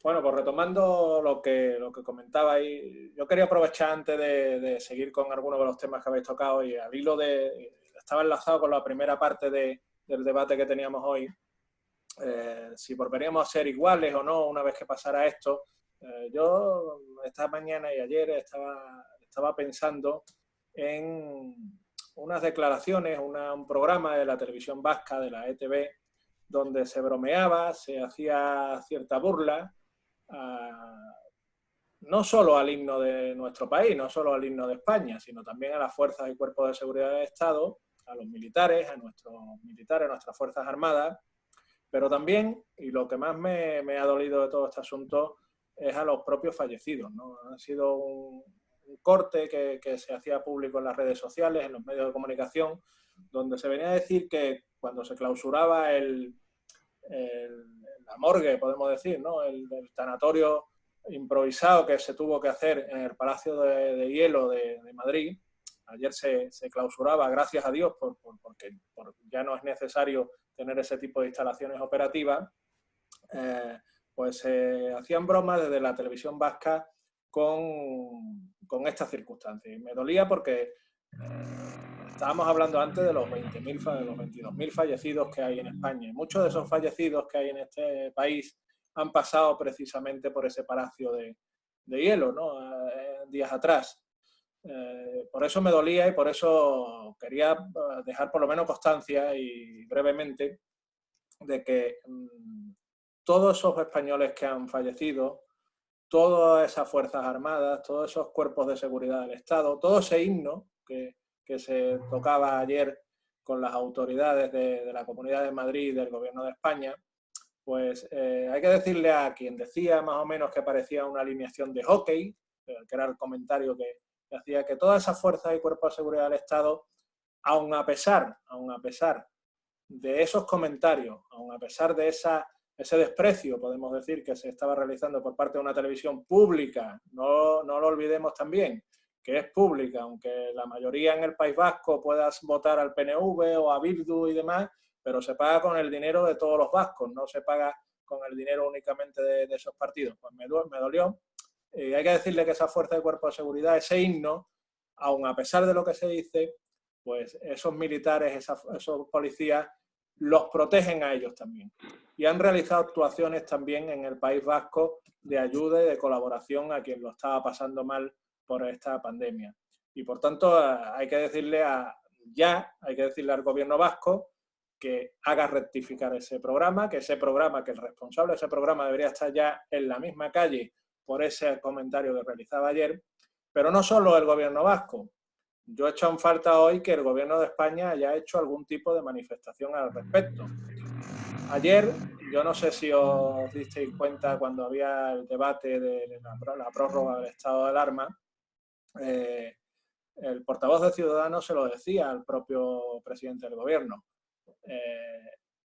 Bueno, pues retomando lo que comentaba ahí, yo quería aprovechar antes de seguir con algunos de los temas que habéis tocado y al hilo estaba enlazado con la primera parte del debate que teníamos hoy, si volveríamos a ser iguales o no una vez que pasara esto. Yo esta mañana y ayer estaba pensando en unas declaraciones, un programa de la televisión vasca, de la ETV, donde se bromeaba, se hacía cierta burla, a, no solo al himno de nuestro país, no solo al himno de España, sino también a las fuerzas y cuerpos de seguridad del Estado, a los militares, a nuestros militares, a nuestras fuerzas armadas, pero también, y lo que más me ha dolido de todo este asunto, es a los propios fallecidos, ¿no? Ha sido un corte que se hacía público en las redes sociales, en los medios de comunicación, donde se venía a decir que cuando se clausuraba la morgue, podemos decir, ¿no? El tanatorio improvisado que se tuvo que hacer en el Palacio de Hielo de Madrid. Ayer se clausuraba, gracias a Dios, porque ya no es necesario tener ese tipo de instalaciones operativas. Pues se hacían bromas desde la televisión vasca con estas circunstancias. Y me dolía porque estábamos hablando antes de los 20.000, de los 22.000 fallecidos que hay en España. Y muchos de esos fallecidos que hay en este país han pasado precisamente por ese palacio de hielo, ¿no? Días atrás. Por eso me dolía y por eso quería dejar por lo menos constancia y brevemente de que todos esos españoles que han fallecido, todas esas fuerzas armadas, todos esos cuerpos de seguridad del Estado, todo ese himno que se tocaba ayer con las autoridades de la Comunidad de Madrid y del Gobierno de España, pues hay que decirle a quien decía más o menos que parecía una alineación de hockey, que era el comentario que hacía, que todas esas fuerzas y cuerpos de seguridad del Estado, aun a pesar de esos comentarios, aun a pesar de ese desprecio, podemos decir, que se estaba realizando por parte de una televisión pública, no lo olvidemos también, que es pública, aunque la mayoría en el País Vasco puedas votar al PNV o a Bildu y demás, pero se paga con el dinero de todos los vascos, no se paga con el dinero únicamente de esos partidos. Pues me dolió. Hay que decirle que esa fuerza de cuerpo de seguridad, ese himno, aun a pesar de lo que se dice, pues esos militares, esos policías, los protegen a ellos también. Y han realizado actuaciones también en el País Vasco de ayuda y de colaboración a quien lo estaba pasando mal por esta pandemia. Y por tanto hay que decirle al gobierno vasco que haga rectificar ese programa, que el responsable de ese programa debería estar ya en la misma calle por ese comentario que realizaba ayer, pero no solo el gobierno vasco. Yo he hecho en falta hoy que el gobierno de España haya hecho algún tipo de manifestación al respecto. Ayer, yo no sé si os disteis cuenta cuando había el debate de la prórroga del estado de alarma, el portavoz de Ciudadanos se lo decía al propio presidente del gobierno.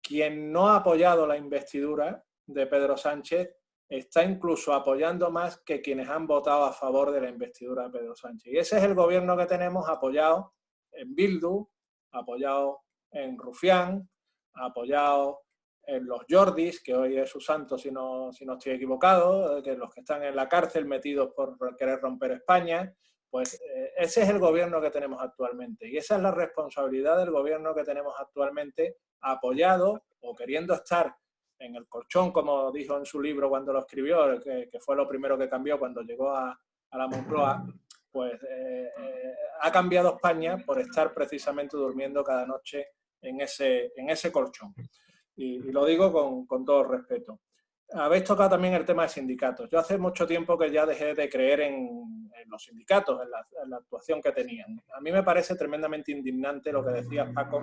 Quien no ha apoyado la investidura de Pedro Sánchez está incluso apoyando más que quienes han votado a favor de la investidura de Pedro Sánchez. Y ese es el gobierno que tenemos apoyado en Bildu, apoyado en Rufián, apoyado en los Jordis, que hoy es su santo si no estoy equivocado, que los que están en la cárcel metidos por querer romper España. Pues ese es el gobierno que tenemos actualmente y esa es la responsabilidad del gobierno que tenemos actualmente, apoyado o queriendo estar en el colchón, como dijo en su libro cuando lo escribió, que fue lo primero que cambió cuando llegó a la Moncloa, pues ha cambiado España por estar precisamente durmiendo cada noche en ese colchón. Y lo digo con todo respeto. Habéis tocado también el tema de sindicatos. Yo hace mucho tiempo que ya dejé de creer en los sindicatos, en la actuación que tenían. A mí me parece tremendamente indignante lo que decía Paco,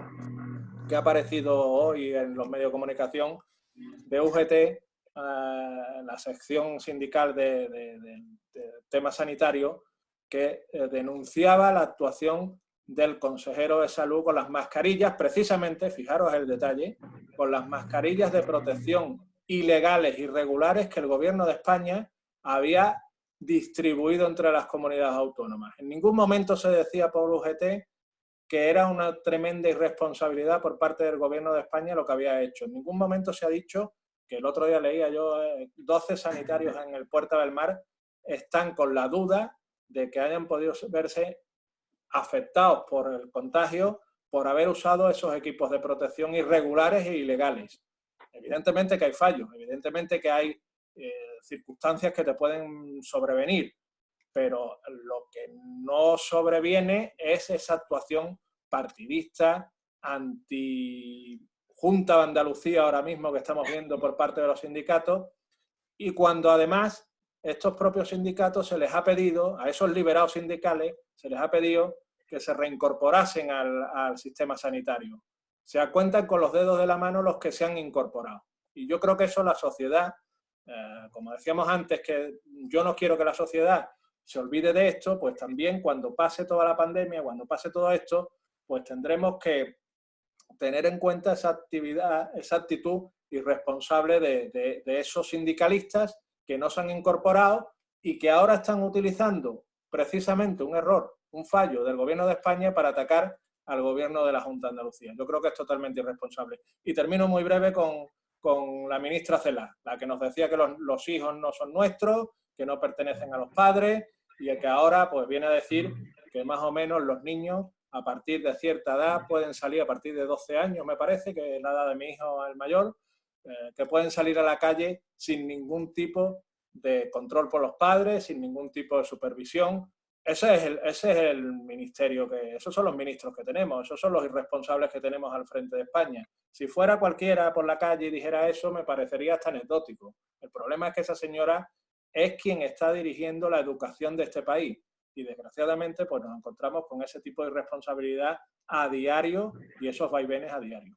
que ha aparecido hoy en los medios de comunicación de UGT, la sección sindical de temas sanitarios, que denunciaba la actuación del consejero de salud con las mascarillas, precisamente, fijaros el detalle, con las mascarillas de protección ilegales, irregulares, que el gobierno de España había distribuido entre las comunidades autónomas. En ningún momento se decía por UGT que era una tremenda irresponsabilidad por parte del gobierno de España lo que había hecho. En ningún momento se ha dicho que el otro día leía yo, 12 sanitarios en el Puerta del Mar están con la duda de que hayan podido verse afectados por el contagio por haber usado esos equipos de protección irregulares e ilegales. Evidentemente que hay fallos, evidentemente que hay circunstancias que te pueden sobrevenir, pero lo que no sobreviene es esa actuación partidista, anti-Junta de Andalucía ahora mismo que estamos viendo por parte de los sindicatos, y cuando además estos propios sindicatos se les ha pedido, a esos liberados sindicales, se les ha pedido que se reincorporasen al sistema sanitario. Se cuentan con los dedos de la mano los que se han incorporado. Y yo creo que eso la sociedad, como decíamos antes, que yo no quiero que la sociedad se olvide de esto, pues también cuando pase toda la pandemia, cuando pase todo esto, pues tendremos que tener en cuenta esa actitud irresponsable de esos sindicalistas que no se han incorporado y que ahora están utilizando precisamente un error, un fallo del Gobierno de España para atacar al Gobierno de la Junta de Andalucía. Yo creo que es totalmente irresponsable. Y termino muy breve con la ministra Celaá, la que nos decía que los hijos no son nuestros, que no pertenecen a los padres, y que ahora pues viene a decir que más o menos los niños a partir de cierta edad pueden salir, a partir de 12 años me parece, que es la edad de mi hijo el mayor, que pueden salir a la calle sin ningún tipo de control por los padres, sin ningún tipo de supervisión. Ese es el ministerio, esos son los ministros que tenemos, esos son los irresponsables que tenemos al frente de España. Si fuera cualquiera por la calle y dijera eso, me parecería hasta anecdótico. El problema es que esa señora es quien está dirigiendo la educación de este país. Y desgraciadamente pues nos encontramos con ese tipo de irresponsabilidad a diario y esos vaivenes a diario.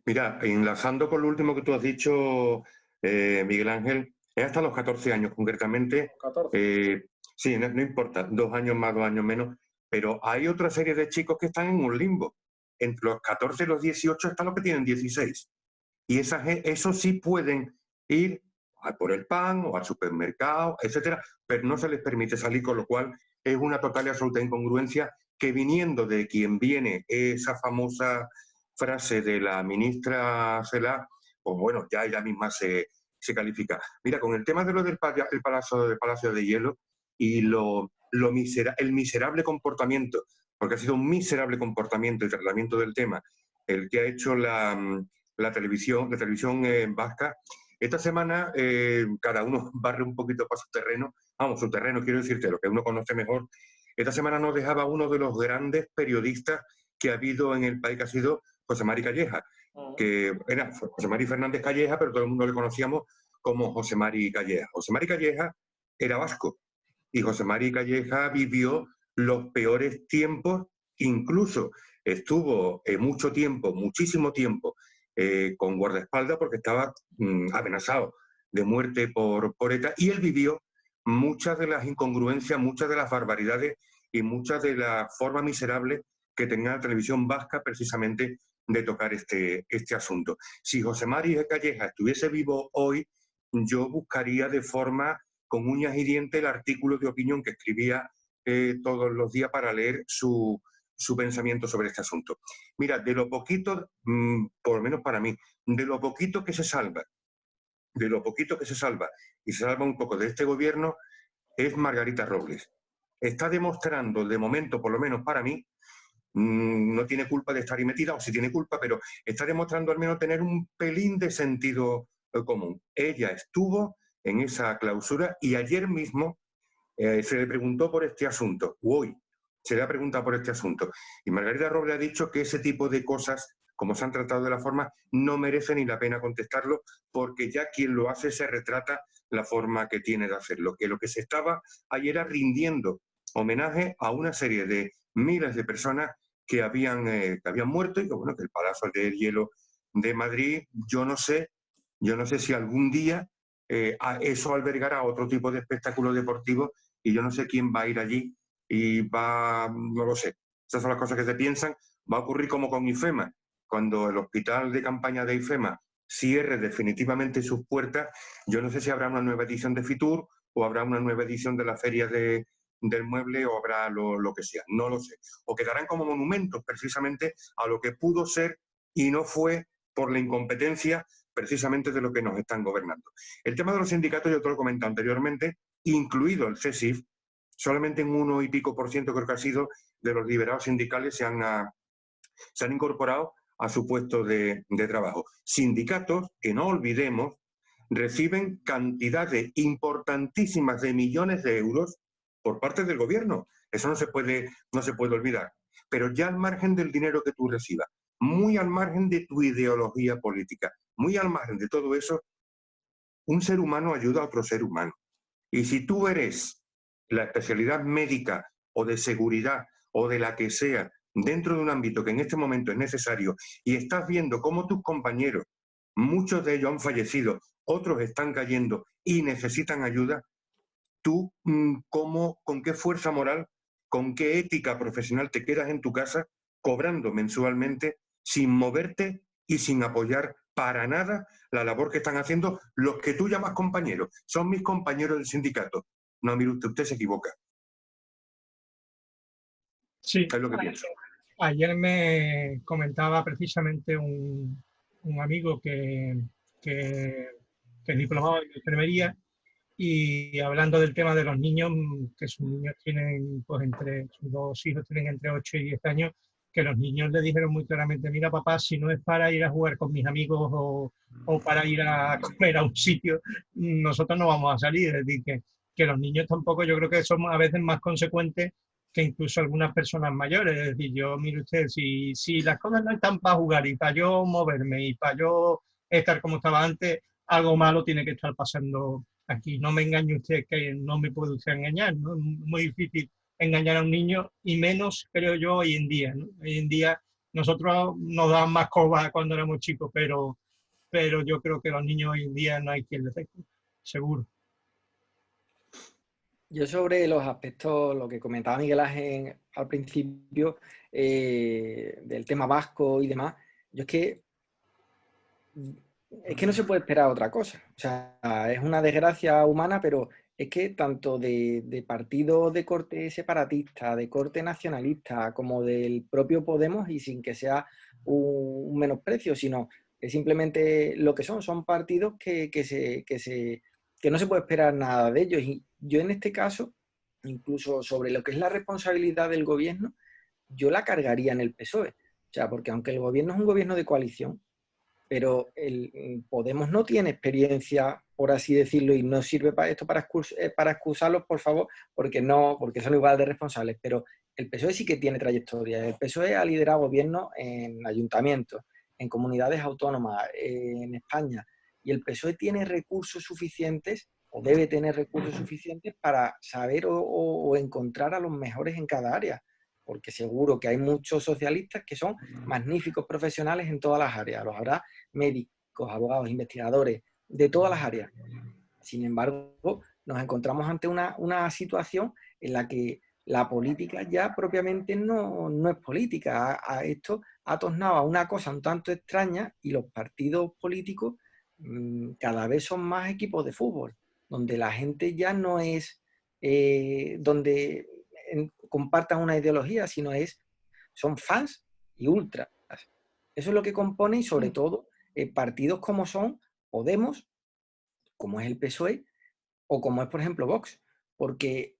Mira, enlazando con lo último que tú has dicho, Miguel Ángel, es hasta los 14 años concretamente. 14. Sí, no importa, 2 años más, 2 años menos, pero hay otra serie de chicos que están en un limbo. Entre los 14 y los 18 están los que tienen 16. Y esos sí pueden ir a por el pan o al supermercado, etcétera, pero no se les permite salir, con lo cual es una total y absoluta incongruencia que, viniendo de quien viene esa famosa frase de la ministra Celaá, pues bueno, ya ella misma se califica. Mira, con el tema de lo del Palacio de Hielo y el miserable comportamiento, porque ha sido un miserable comportamiento y tratamiento del tema, el que ha hecho la televisión vasca. Esta semana cada uno barre un poquito para su terreno, vamos, su terreno, quiero decirte, lo que uno conoce mejor. Esta semana nos dejaba uno de los grandes periodistas que ha habido en el país, que ha sido José Mari Calleja, que era José Mari Fernández Calleja, pero todo el mundo le conocíamos como José Mari Calleja. José Mari Calleja era vasco y José Mari Calleja vivió los peores tiempos, incluso estuvo mucho tiempo, muchísimo tiempo, con guardaespaldas porque estaba amenazado de muerte por ETA, y él vivió muchas de las incongruencias, muchas de las barbaridades y muchas de las formas miserables que tenía la televisión vasca precisamente de tocar este asunto. Si José Mari Calleja estuviese vivo hoy, yo buscaría de forma con uñas y dientes el artículo de opinión que escribía todos los días para leer su pensamiento sobre este asunto. Mira, de lo poquito, por lo menos para mí, de lo poquito que se salva, y se salva un poco de este gobierno, es Margarita Robles. Está demostrando, de momento, por lo menos para mí, no tiene culpa de estar ahí metida, o sí tiene culpa, pero está demostrando al menos tener un pelín de sentido común. Ella estuvo en esa clausura y ayer mismo se le preguntó por este asunto, o hoy se le ha preguntado por este asunto, y Margarita Robles ha dicho que ese tipo de cosas, como se han tratado de la forma, no merece ni la pena contestarlo, porque ya quien lo hace se retrata la forma que tiene de hacerlo, que lo que se estaba ayer era rindiendo homenaje a una serie de miles de personas que habían muerto, y que bueno, que el Palacio de Hielo de Madrid, yo no sé si algún día eso albergará otro tipo de espectáculo deportivo, y yo no sé quién va a ir allí y no lo sé. Esas son las cosas que se piensan. Va a ocurrir como con IFEMA, cuando el hospital de campaña de IFEMA cierre definitivamente sus puertas. Yo no sé si habrá una nueva edición de Fitur o habrá una nueva edición de la Feria del Mueble, o habrá lo que sea, no lo sé. O quedarán como monumentos precisamente a lo que pudo ser y no fue por la incompetencia precisamente de lo que nos están gobernando. El tema de los sindicatos, yo te lo he comentado anteriormente, incluido el CESIF, solamente en 1 y pico por ciento creo que ha sido de los liberados sindicales se han incorporado a su puesto de trabajo. Sindicatos, que no olvidemos, reciben cantidades importantísimas de millones de euros por parte del gobierno. Eso no se puede olvidar. Pero ya al margen del dinero que tú recibas, muy al margen de tu ideología política, muy al margen de todo eso, un ser humano ayuda a otro ser humano. Y si tú eres la especialidad médica o de seguridad o de la que sea dentro de un ámbito que en este momento es necesario y estás viendo cómo tus compañeros, muchos de ellos han fallecido, otros están cayendo y necesitan ayuda, tú con qué fuerza moral, con qué ética profesional te quedas en tu casa cobrando mensualmente sin moverte y sin apoyar para nada la labor que están haciendo los que tú llamas compañeros. Son mis compañeros del sindicato. No, mire usted se equivoca. Sí, Es lo que pienso. ayer me comentaba precisamente un amigo que es diplomado en enfermería, y hablando del tema de los niños, que sus niños tienen, pues sus 2 hijos tienen entre 8 y 10 años, que los niños le dijeron muy claramente: mira papá, si no es para ir a jugar con mis amigos o para ir a comer a un sitio, nosotros no vamos a salir. Es decir, que los niños tampoco, yo creo que son a veces más consecuentes que incluso algunas personas mayores. Es decir, yo, mire usted, si las cosas no están para jugar y para yo moverme y para yo estar como estaba antes, algo malo tiene que estar pasando aquí. No me engañe usted, que no me puede usted engañar, ¿no? Es muy difícil engañar a un niño, y menos, creo yo, hoy en día, ¿no? Hoy en día nosotros nos daban más coba cuando éramos chicos, pero yo creo que los niños hoy en día no hay quien les dé, seguro. Yo sobre los aspectos, lo que comentaba Miguel Ángel al principio, del tema vasco y demás, yo es que no se puede esperar otra cosa. O sea, es una desgracia humana, pero es que tanto de partidos de corte separatista, de corte nacionalista, como del propio Podemos, y sin que sea un menosprecio, sino que simplemente lo que son partidos que no se puede esperar nada de ellos. Y yo en este caso, incluso sobre lo que es la responsabilidad del gobierno, yo la cargaría en el PSOE. O sea, porque aunque el gobierno es un gobierno de coalición, pero el Podemos no tiene experiencia, por así decirlo, y no sirve para esto para excusarlos, por favor, porque son igual de responsables. Pero el PSOE sí que tiene trayectoria. El PSOE ha liderado gobiernos en ayuntamientos, en comunidades autónomas, en España, y el PSOE tiene recursos suficientes, o debe tener recursos suficientes, para saber o encontrar a los mejores en cada área, porque seguro que hay muchos socialistas que son magníficos profesionales en todas las áreas. Los habrá médicos, abogados, investigadores, de todas las áreas. Sin embargo, nos encontramos ante una situación en la que la política ya propiamente no es política. Esto ha tornado a una cosa un tanto extraña, y los partidos políticos cada vez son más equipos de fútbol, donde la gente ya no es donde compartan una ideología, sino son fans y ultras. Eso es lo que compone, y sobre todo partidos como son Podemos, como es el PSOE, o como es, por ejemplo, Vox, porque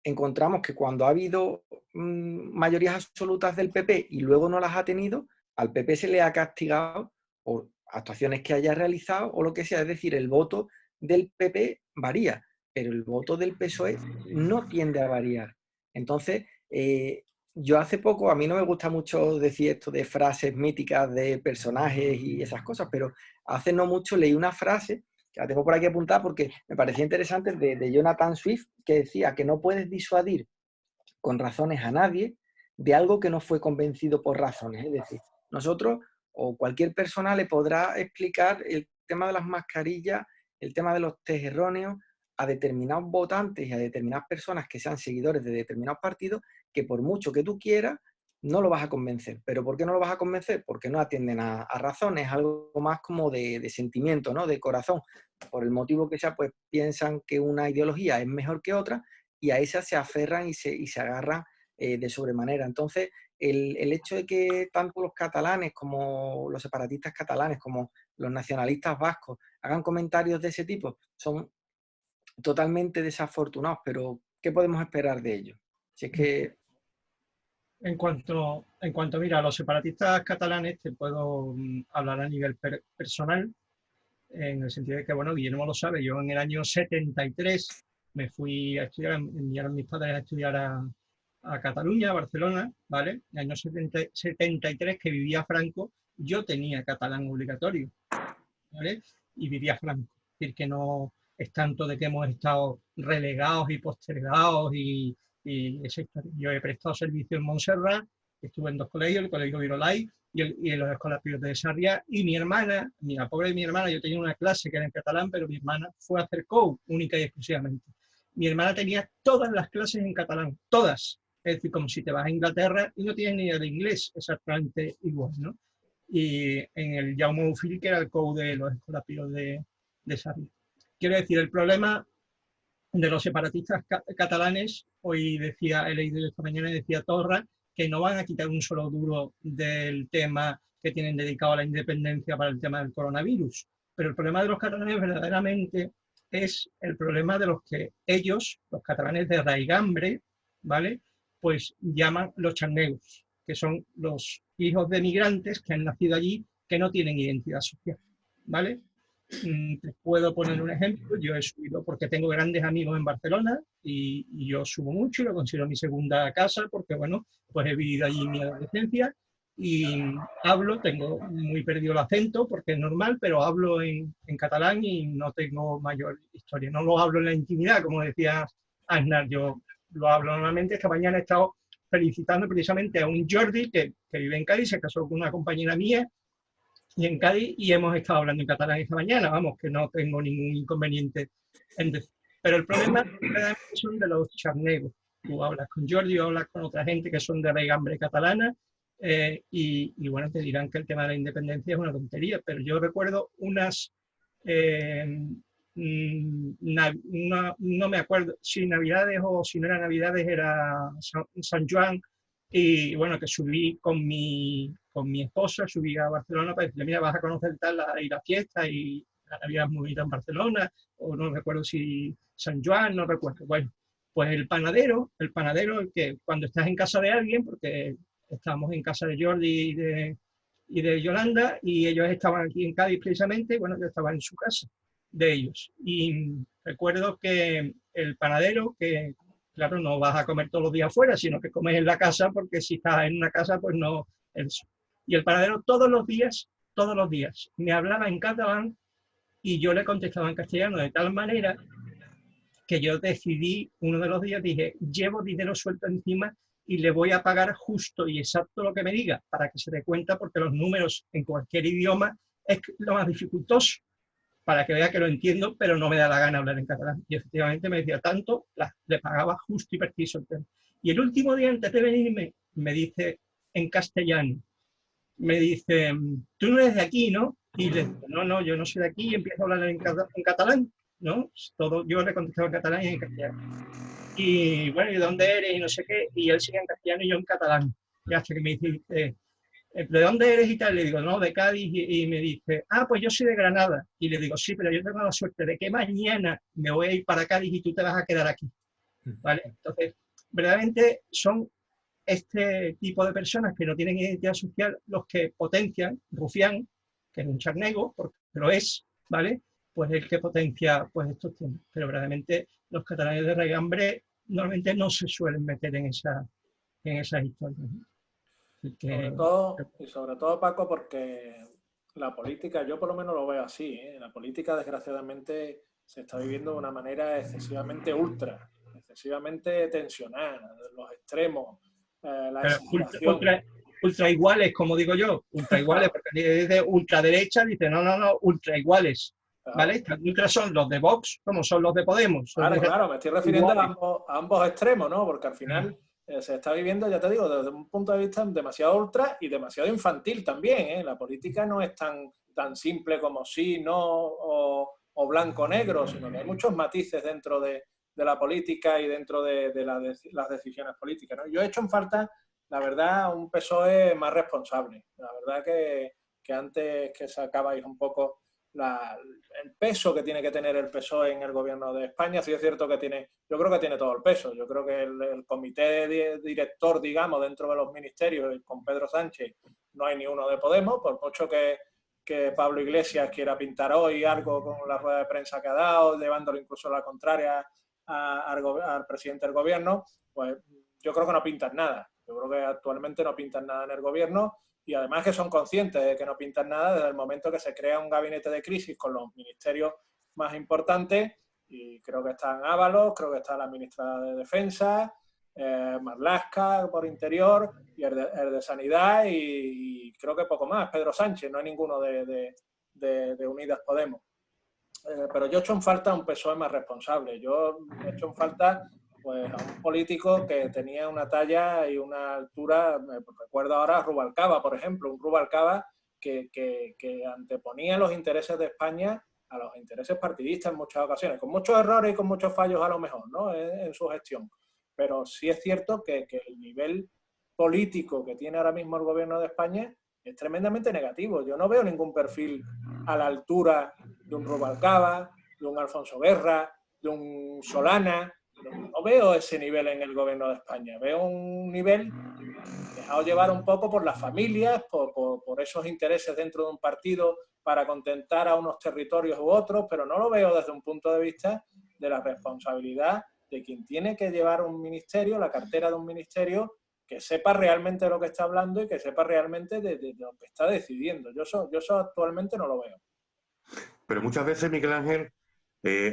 encontramos que cuando ha habido mayorías absolutas del PP y luego no las ha tenido, al PP se le ha castigado por actuaciones que haya realizado o lo que sea. Es decir, el voto del PP varía, pero el voto del PSOE no tiende a variar. Entonces, yo hace poco, a mí no me gusta mucho decir esto de frases míticas de personajes y esas cosas, pero hace no mucho leí una frase que la tengo por aquí apuntada porque me parecía interesante, de Jonathan Swift, que decía que no puedes disuadir con razones a nadie de algo que no fue convencido por razones. Es decir, nosotros o cualquier persona le podrá explicar el tema de las mascarillas, el tema de los test erróneos, a determinados votantes y a determinadas personas que sean seguidores de determinados partidos, que por mucho que tú quieras, no lo vas a convencer. ¿Pero por qué no lo vas a convencer? Porque no atienden a razones, algo más como de sentimiento, ¿no? De corazón. Por el motivo que sea, pues piensan que una ideología es mejor que otra, y a esa se aferran y se agarran de sobremanera. Entonces, el hecho de que tanto los catalanes como los separatistas catalanes como los nacionalistas vascos hagan comentarios de ese tipo son totalmente desafortunados, pero ¿qué podemos esperar de ellos? Si es que... En cuanto, mira, a los separatistas catalanes, te puedo hablar a nivel personal, en el sentido de que, bueno, Guillermo lo sabe, yo en el año 73 me fui a estudiar, enviaron mis padres a estudiar a Cataluña, a Barcelona, ¿vale? En el año 73, que vivía Franco, yo tenía catalán obligatorio, ¿vale? Y vivía Franco. Es decir, que no es tanto de que hemos estado relegados y postergados y esa historia. Yo he prestado servicio en Montserrat, estuve en 2 colegios, el Colegio Virolai y en los Escolas Píos de Sarriá, y mi hermana, la pobre de mi hermana, yo tenía una clase que era en catalán, pero mi hermana fue a hacer COU, única y exclusivamente. Mi hermana tenía todas las clases en catalán, todas. Es decir, como si te vas a Inglaterra y no tienes ni idea de inglés, exactamente igual, ¿no? Y en el Jaume Bofill, que era el COU de los Escolas Píos de Sarriá. Quiero decir, el problema de los separatistas catalanes, hoy decía, he leído esta mañana, decía Torra, que no van a quitar un solo duro del tema que tienen dedicado a la independencia para el tema del coronavirus. Pero el problema de los catalanes verdaderamente es el problema de los que ellos, los catalanes de raigambre, ¿vale?, pues llaman los charnegos, que son los hijos de migrantes que han nacido allí, que no tienen identidad social, ¿vale? Te puedo poner un ejemplo. Yo he subido porque tengo grandes amigos en Barcelona y yo subo mucho y lo considero mi segunda casa porque, bueno, pues he vivido allí mi adolescencia y hablo, tengo muy perdido el acento porque es normal, pero hablo en catalán y no tengo mayor historia. No lo hablo en la intimidad, como decía Aznar, yo lo hablo normalmente. Esta mañana he estado felicitando precisamente a un Jordi que vive en Cádiz, se casó con una compañera mía y en Cádiz, y hemos estado hablando en catalán esta mañana, vamos, que no tengo ningún inconveniente en decir. Pero el problema son de los charnegos. Tú hablas con Jordi o hablas con otra gente que son de raigambre catalana y bueno, te dirán que el tema de la independencia es una tontería, pero yo recuerdo unas, no me acuerdo si Navidades o si no era Navidades, era San Juan, y bueno, que subí con mi esposa, subí a Barcelona para decirle, mira, vas a conocer tal y la fiesta y la Navidad muy bonita en Barcelona, o no recuerdo si San Juan, no recuerdo. Bueno, pues el panadero, el que cuando estás en casa de alguien, porque estábamos en casa de Jordi y de Yolanda, y ellos estaban aquí en Cádiz precisamente, bueno, yo estaba en su casa de ellos. Y recuerdo que el panadero, que claro, no vas a comer todos los días afuera, sino que comes en la casa, porque si estás en una casa, pues no. Eso. Y el panadero todos los días, me hablaba en catalán y yo le contestaba en castellano, de tal manera que yo decidí, uno de los días dije, llevo dinero suelto encima y le voy a pagar justo y exacto lo que me diga, para que se dé cuenta, porque los números en cualquier idioma es lo más dificultoso, para que vea que lo entiendo, pero no me da la gana hablar en catalán. Y efectivamente me decía tanto, le pagaba justo y preciso el tema. Y el último día, antes de venirme, me dice en castellano, me dice, tú no eres de aquí, ¿no? Y le digo, no, yo no soy de aquí, y empiezo a hablar en catalán, ¿no? Todo, yo le contestaba en catalán y en castellano. Y bueno, ¿y dónde eres? Y no sé qué, y él sigue en castellano y yo en catalán. Y hasta que me dice, ¿de dónde eres y tal? Le digo, no, de Cádiz, y me dice, pues yo soy de Granada. Y le digo, sí, pero yo tengo la suerte de que mañana me voy a ir para Cádiz y tú te vas a quedar aquí, ¿vale? Entonces, verdaderamente son este tipo de personas que no tienen identidad social los que potencian, Rufián, que es un charnego, porque lo es, ¿vale? Pues el que potencia pues estos temas. Pero verdaderamente los catalanes de raigambre normalmente no se suelen meter en esas historias, ¿no? Sobre todo, Paco, porque la política, yo por lo menos lo veo así, ¿eh? La política, desgraciadamente, se está viviendo de una manera excesivamente excesivamente tensionada, los extremos, la exageración. Ultra iguales, como digo yo, ultra iguales, porque dice ultraderecha, dice no, ultra iguales. ¿Vale? Ultra son los de Vox como son los de Podemos. Claro, me estoy refiriendo a ambos extremos, ¿no? Porque al final se está viviendo, ya te digo, desde un punto de vista demasiado ultra y demasiado infantil también, ¿eh? La política no es tan simple como sí, no, o blanco-negro, sino que hay muchos matices dentro de la política y dentro de las decisiones políticas, ¿no? Yo he hecho en falta la verdad, un PSOE más responsable. La verdad que antes que sacabais un poco el peso que tiene que tener el PSOE en el gobierno de España, sí es cierto que tiene, yo creo que tiene todo el peso. Yo creo que el comité director, digamos, dentro de los ministerios, con Pedro Sánchez, no hay ni uno de Podemos, por mucho que Pablo Iglesias quiera pintar hoy algo con la rueda de prensa que ha dado, llevándolo incluso a la contraria al presidente del gobierno, pues yo creo que no pintan nada. Yo creo que actualmente no pintan nada en el gobierno y además que son conscientes de que no pintan nada desde el momento que se crea un gabinete de crisis con los ministerios más importantes y creo que están Ábalos, creo que está la ministra de Defensa, Marlaska por Interior y el de Sanidad y creo que poco más, Pedro Sánchez, no hay ninguno de Unidas Podemos. Pero yo he hecho en falta un PSOE más responsable. Yo he hecho en falta pues, a un político que tenía una talla y una altura. Recuerdo ahora a Rubalcaba, por ejemplo, un Rubalcaba que anteponía los intereses de España a los intereses partidistas en muchas ocasiones, con muchos errores y con muchos fallos a lo mejor, ¿no? en su gestión. Pero sí es cierto que el nivel político que tiene ahora mismo el gobierno de España es tremendamente negativo. Yo no veo ningún perfil a la altura de un Rubalcaba, de un Alfonso Guerra, de un Solana. No veo ese nivel en el gobierno de España. Veo un nivel dejado llevar un poco por las familias, por esos intereses dentro de un partido para contentar a unos territorios u otros, pero no lo veo desde un punto de vista de la responsabilidad de quien tiene que llevar un ministerio, la cartera de un ministerio, que sepa realmente de lo que está hablando y que sepa realmente de lo que está decidiendo. Yo eso actualmente no lo veo. Pero muchas veces, Miguel Ángel,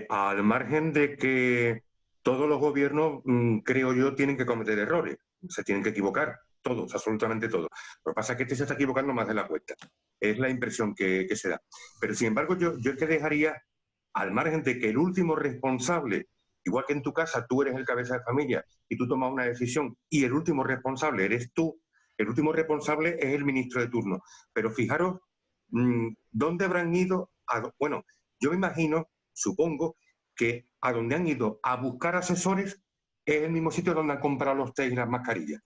al margen de que todos los gobiernos, creo yo, tienen que cometer errores, se tienen que equivocar, todos, absolutamente todos. Lo que pasa es que este se está equivocando más de la cuenta. Es la impresión que se da. Pero, sin embargo, yo es que dejaría, al margen de que el último responsable, igual que en tu casa tú eres el cabeza de familia y tú tomas una decisión y el último responsable eres tú, el último responsable es el ministro de turno. Pero fijaros, ¿dónde habrán ido? Bueno, yo me imagino, supongo, que a donde han ido a buscar asesores es el mismo sitio donde han comprado los test y las mascarillas.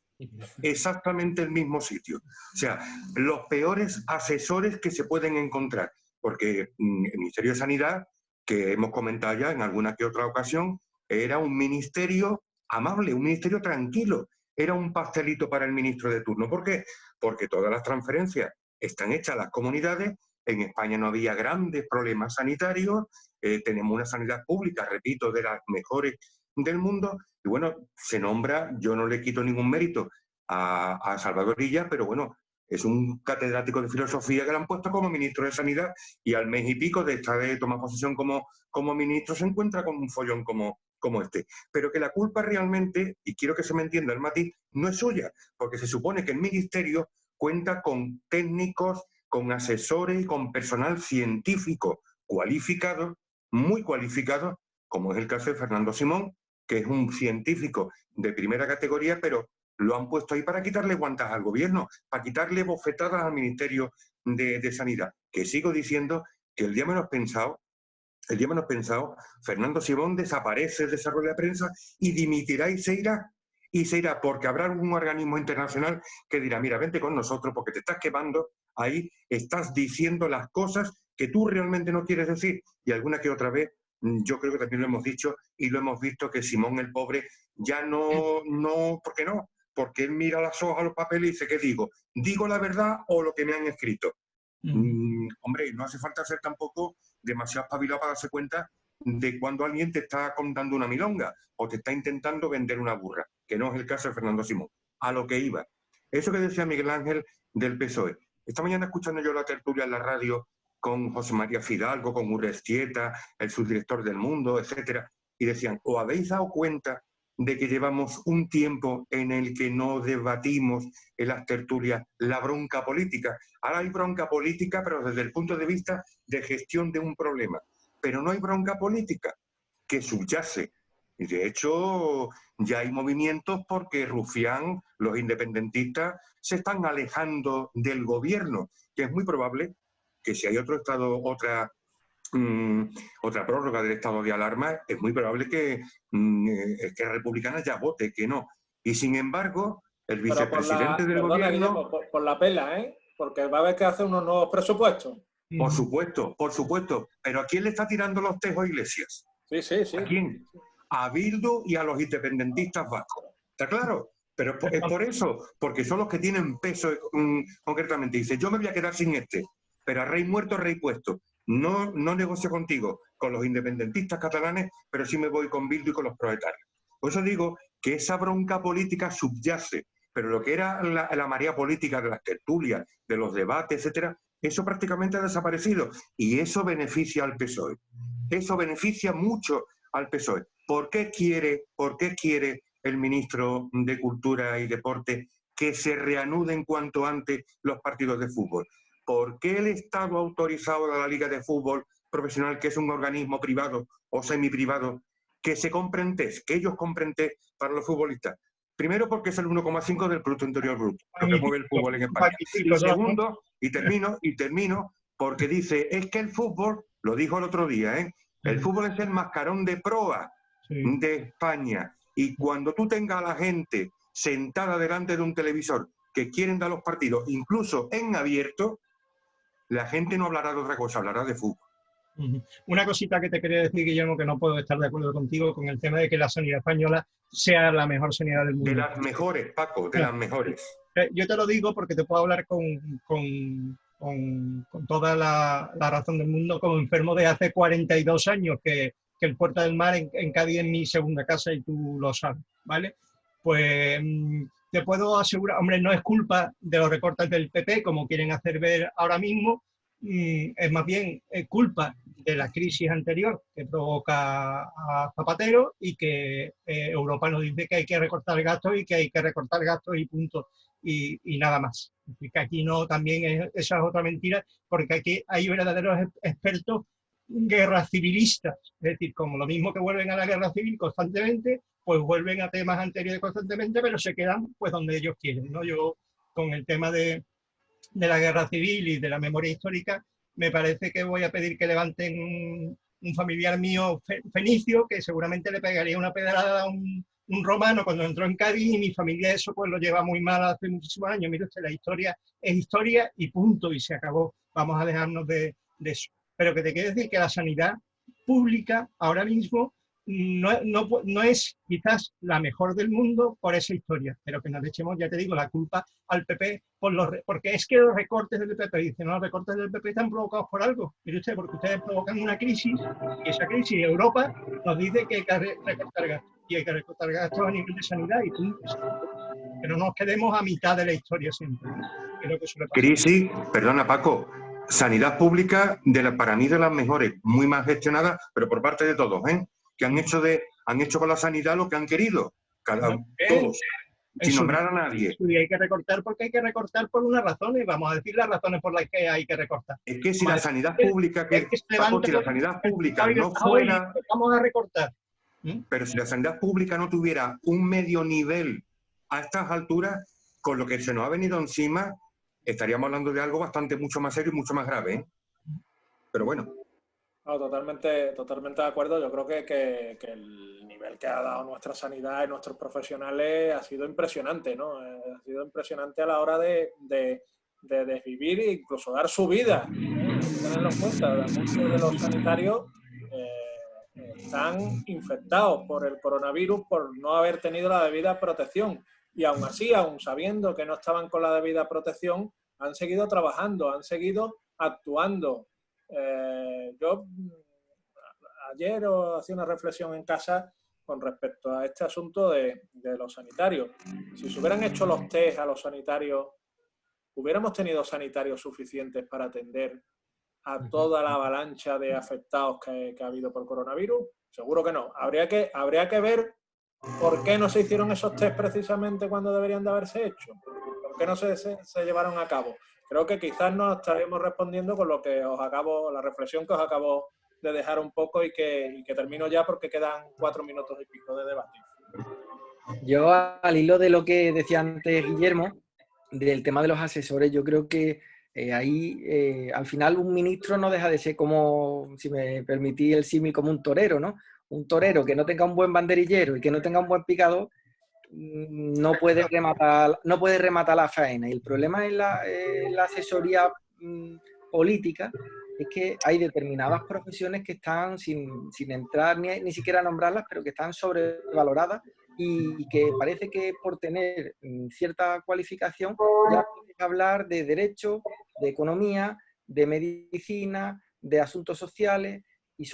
Exactamente el mismo sitio. O sea, los peores asesores que se pueden encontrar. Porque el Ministerio de Sanidad, que hemos comentado ya en alguna que otra ocasión, era un ministerio amable, un ministerio tranquilo. Era un pastelito para el ministro de turno. ¿Por qué? Porque todas las transferencias están hechas a las comunidades. En España no había grandes problemas sanitarios. Tenemos una sanidad pública, repito, de las mejores del mundo. Y bueno, se nombra, yo no le quito ningún mérito a Salvador Illa, pero bueno, es un catedrático de filosofía que le han puesto como ministro de Sanidad y al mes y pico de estar de tomar posesión como ministro se encuentra con un follón como este. Pero que la culpa realmente, y quiero que se me entienda el matiz, no es suya, porque se supone que el ministerio cuenta con técnicos, con asesores y con personal científico cualificado, muy cualificado, como es el caso de Fernando Simón, que es un científico de primera categoría, pero lo han puesto ahí para quitarle guantas al gobierno, para quitarle bofetadas al Ministerio de Sanidad. Que sigo diciendo que el día menos pensado, Fernando Simón desaparece del desarrollo de la prensa y dimitirá y se irá. Y se irá porque habrá algún organismo internacional que dirá, mira, vente con nosotros porque te estás quemando, ahí estás diciendo las cosas que tú realmente no quieres decir. Y alguna que otra vez, yo creo que también lo hemos dicho y lo hemos visto, que Simón el pobre ya no, ¿por qué no? Porque él mira las hojas, los papeles y dice, ¿qué digo? ¿Digo la verdad o lo que me han escrito? Hombre, no hace falta ser tampoco demasiado espabilado para darse cuenta de cuando alguien te está contando una milonga o te está intentando vender una burra, que no es el caso de Fernando Simón. A lo que iba. Eso que decía Miguel Ángel del PSOE. Esta mañana escuchando yo la tertulia en la radio con José María Fidalgo, con Urrestieta, el subdirector del Mundo, etcétera, y decían, ¿os habéis dado cuenta de que llevamos un tiempo en el que no debatimos en las tertulias la bronca política? Ahora hay bronca política, pero desde el punto de vista de gestión de un problema. Pero no hay bronca política que subyace. Y de hecho, ya hay movimientos porque Rufián, los independentistas, se están alejando del gobierno, que es muy probable que si hay otra prórroga del estado de alarma, es muy probable que Esquerra Republicana ya vote que no. Y sin embargo, el Pero vicepresidente del perdona, gobierno... Guillermo, por la pela, ¿eh? Porque va a haber que hacer unos nuevos presupuestos. Por supuesto. Pero ¿a quién le está tirando los tejos a Iglesias? Sí, sí, sí. ¿A quién? A Bildu y a los independentistas vascos. ¿Está claro? Pero es por eso, porque son los que tienen peso concretamente. Dice, yo me voy a quedar sin este, pero a rey muerto, rey puesto. No negocio contigo, con los independentistas catalanes, pero sí me voy con Bildu y con los proletarios. Por eso digo que esa bronca política subyace, pero lo que era la marea política de las tertulias, de los debates, etcétera, eso prácticamente ha desaparecido. Y eso beneficia al PSOE. Eso beneficia mucho al PSOE. ¿Por qué quiere el ministro de Cultura y Deporte que se reanuden cuanto antes los partidos de fútbol? ¿Por qué el Estado ha autorizado a la Liga de Fútbol Profesional, que es un organismo privado o semiprivado, que se compren test, que ellos compren test para los futbolistas? Primero, porque es el 1,5 del Producto Interior Bruto, lo que mueve el fútbol en España. Y segundo, y termino, porque dice, es que el fútbol, lo dijo el otro día, el fútbol es el mascarón de proa de España. Y cuando tú tengas a la gente sentada delante de un televisor que quieren dar los partidos, incluso en abierto, la gente no hablará de otra cosa, hablará de fútbol. Una cosita que te quería decir, Guillermo, que no puedo estar de acuerdo contigo con el tema de que la sanidad española sea la mejor sanidad del mundo. De las mejores, Paco, de las mejores. Yo te lo digo porque te puedo hablar con toda la razón del mundo como enfermo de hace 42 años, que el Puerta del Mar en Cádiz es mi segunda casa y tú lo sabes, ¿vale? Pues te puedo asegurar, hombre, no es culpa de los recortes del PP, como quieren hacer ver ahora mismo, es más bien culpa de la crisis anterior que provoca a Zapatero y que Europa nos dice que hay que recortar gastos y que hay que recortar gastos y punto, y nada más. Que aquí no, también esa es otra mentira, porque aquí hay verdaderos expertos guerras civilistas, es decir, como lo mismo que vuelven a la guerra civil constantemente, pues vuelven a temas anteriores constantemente, pero se quedan pues donde ellos quieren, ¿no? Yo con el tema de la guerra civil y de la memoria histórica, me parece que voy a pedir que levanten un familiar mío fenicio, que seguramente le pegaría una pedrada a un romano cuando entró en Cádiz, y mi familia eso pues lo lleva muy mal hace muchísimos años. Mire usted, la historia es historia y punto, y se acabó. Vamos a dejarnos de eso. Pero que te quiero decir que la sanidad pública ahora mismo no es quizás la mejor del mundo por esa historia, pero que nos echemos, ya te digo, la culpa al PP porque es que los recortes del PP, dicen, no, los recortes del PP están provocados por algo, mire usted, porque ustedes provocan una crisis, y esa crisis en Europa nos dice que hay que recortar gastos, y hay que recortar gastos a nivel de sanidad y punto. Que no nos quedemos a mitad de la historia siempre, que es lo que suele pasar. Crisis, perdona Paco, sanidad pública para mí de las mejores, muy mal gestionada, pero por parte de todos, que han hecho con la sanidad lo que han querido, todos, sin nombrar a nadie. Y hay que recortar porque hay que recortar por unas razones, vamos a decir las razones por las que hay que recortar. Es que si la sanidad pública, Paco, si la sanidad pública no fuera... Vamos a recortar. Pero si la sanidad pública no tuviera un medio nivel a estas alturas, con lo que se nos ha venido encima, estaríamos hablando de algo mucho más serio y mucho más grave, Pero bueno. No, totalmente de acuerdo. Yo creo que el nivel que ha dado nuestra sanidad y nuestros profesionales ha sido impresionante, ¿no? Ha sido impresionante a la hora de desvivir e incluso dar su vida. Tenerlo en cuenta, muchos de los sanitarios están infectados por el coronavirus por no haber tenido la debida protección. Y aún así, aún sabiendo que no estaban con la debida protección, han seguido trabajando, han seguido actuando. Yo ayer hacía una reflexión en casa con respecto a este asunto de los sanitarios. Si se hubieran hecho los test a los sanitarios, ¿hubiéramos tenido sanitarios suficientes para atender a toda la avalancha de afectados que ha habido por coronavirus? Seguro que no. Habría que ver por qué no se hicieron esos test precisamente cuando deberían de haberse hecho. ¿Por qué no se llevaron a cabo? Creo que quizás nos estaremos respondiendo con lo que la reflexión que os acabo de dejar un poco y que termino ya porque quedan 4 minutos y pico de debate. Yo, al hilo de lo que decía antes Guillermo, del tema de los asesores, yo creo que ahí al final un ministro no deja de ser como, si me permitís el símil, como un torero, ¿no? Un torero que no tenga un buen banderillero y que no tenga un buen picador, no puede rematar la faena. Y el problema en la asesoría política es que hay determinadas profesiones que están, sin entrar ni siquiera a nombrarlas, pero que están sobrevaloradas y que parece que por tener cierta cualificación ya puedes hablar de derecho, de economía, de medicina, de asuntos sociales, y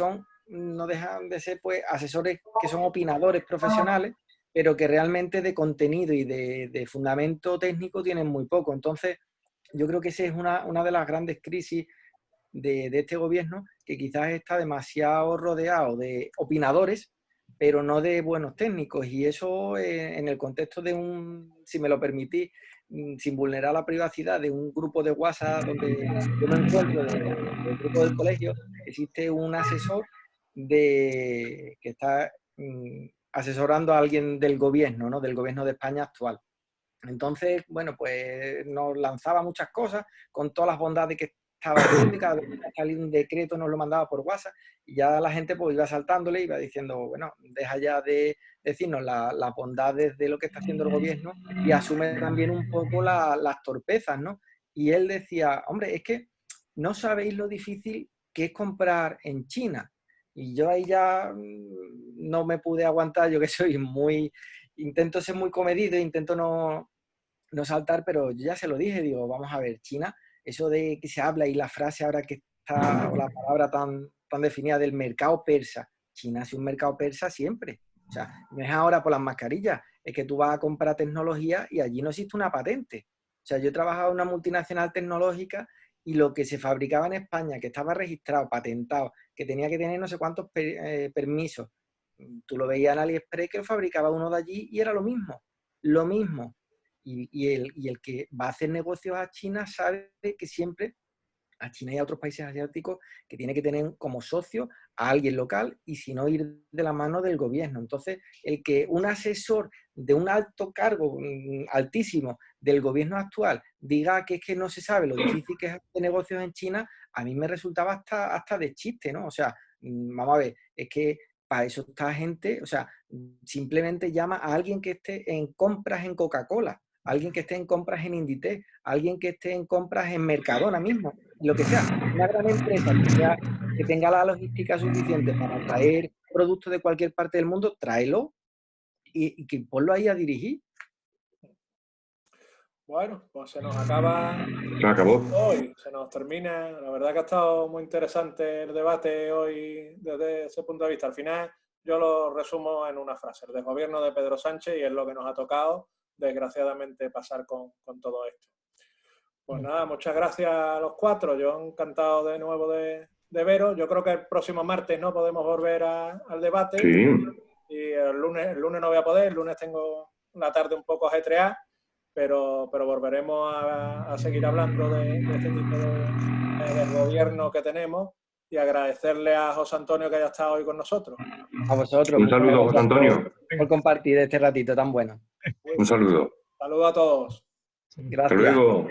no dejan de ser pues asesores que son opinadores profesionales, pero que realmente de contenido y de fundamento técnico tienen muy poco. Entonces, yo creo que esa es una de las grandes crisis de este gobierno, que quizás está demasiado rodeado de opinadores, pero no de buenos técnicos. Y eso en el contexto de si me lo permitís, sin vulnerar la privacidad, de un grupo de WhatsApp donde yo me encuentro, del grupo del colegio, existe un asesor que está asesorando a alguien del gobierno, ¿no? Del gobierno de España actual. Entonces, bueno, pues nos lanzaba muchas cosas con todas las bondades que estaba haciendo, y cada vez que salía un decreto nos lo mandaba por WhatsApp, y ya la gente pues iba saltándole, iba diciendo, bueno, deja ya de decirnos las bondades de lo que está haciendo el gobierno y asume también un poco las torpezas, ¿no? Y él decía, hombre, es que no sabéis lo difícil que es comprar en China. Y yo ahí ya no me pude aguantar, yo que intento ser muy comedido, intento no saltar, pero yo ya se lo dije, digo, vamos a ver, China, eso de que se habla y la frase ahora que está, o la palabra tan definida del mercado persa, China es un mercado persa siempre. O sea, no es ahora por las mascarillas, es que tú vas a comprar tecnología y allí no existe una patente. O sea, yo he trabajado en una multinacional tecnológica y lo que se fabricaba en España, que estaba registrado, patentado, que tenía que tener no sé cuántos permisos, tú lo veías en AliExpress que lo fabricaba uno de allí y era lo mismo, lo mismo. Y el que va a hacer negocios a China sabe que siempre a China y a otros países asiáticos que tiene que tener como socio a alguien local, y si no, ir de la mano del gobierno. Entonces, el que un asesor de un alto cargo, altísimo, del gobierno actual diga que es que no se sabe lo difícil que es hacer negocios en China, a mí me resultaba hasta de chiste, ¿no? O sea, vamos a ver, es que para eso está gente, o sea, simplemente llama a alguien que esté en compras en Coca-Cola, alguien que esté en compras en Inditex, alguien que esté en compras en Mercadona mismo, lo que sea, una gran empresa que tenga la logística suficiente para traer productos de cualquier parte del mundo, tráelo y que ponlo ahí a dirigir. Bueno, pues se nos acaba Se acabó. hoy, se nos termina. La verdad que ha estado muy interesante el debate hoy desde ese punto de vista. Al final, yo lo resumo en una frase: el desgobierno de Pedro Sánchez, y es lo que nos ha tocado, desgraciadamente, pasar con todo esto. Pues nada, muchas gracias a los cuatro. Yo encantado de nuevo de veros. Yo creo que el próximo martes no podemos volver al debate. Sí. Y el lunes no voy a poder. El lunes tengo la tarde un poco ajetreada, pero volveremos a seguir hablando de este tipo de gobierno que tenemos, y agradecerle a José Antonio que haya estado hoy con nosotros. A vosotros. Un saludo, José Antonio. Por compartir este ratito tan bueno. Un saludo. Saludos a todos. Gracias. Hasta luego.